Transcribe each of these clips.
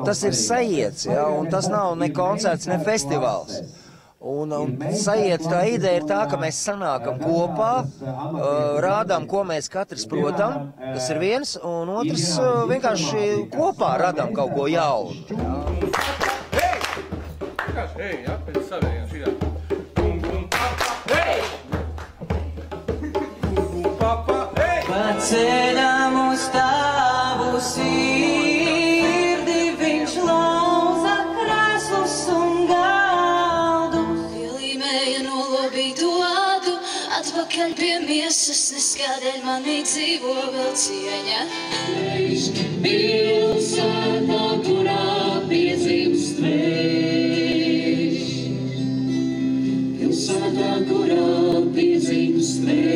tas ir sajiets, ja, un tas nav ne koncerts, ne festivāls. Un sajiet, tā ideja ir tā, ka mēs sanākam kopā, rādām, ko mēs katrs protam, tas ir viens, un otrs vienkārši kopā radām kaut ko jaunu. Hei, ja, pēc savējām šitā. Hei! Papa, hei! Paceļam uz tavu sirdi, viņš lauza krēslus un galdus. Ielīmēja nolobītu ādu, atpakaļ pie miesas, neskādēļ manī dzīvo vēl cieņa. Viņš pilsētā, kurā piedzimst vējš. Pilsētā, kurā piedzimst vējš.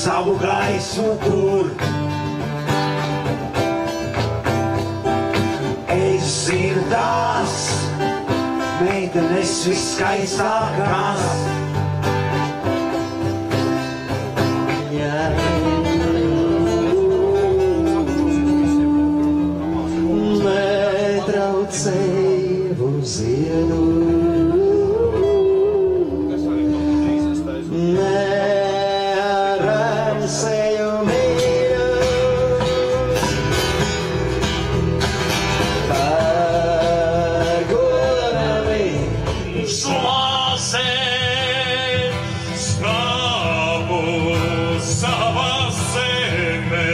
Savu gaismu tur es zinu tās meitenes viskaistākās. Netraucēju ziedu, neramsēju mīļu, par godami slāsē stāvu savā zemē.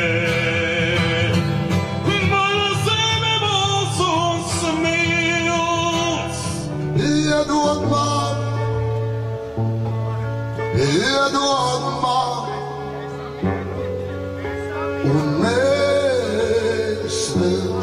Mana zeme mūs un smīļus. Iedod man, un mēs vēl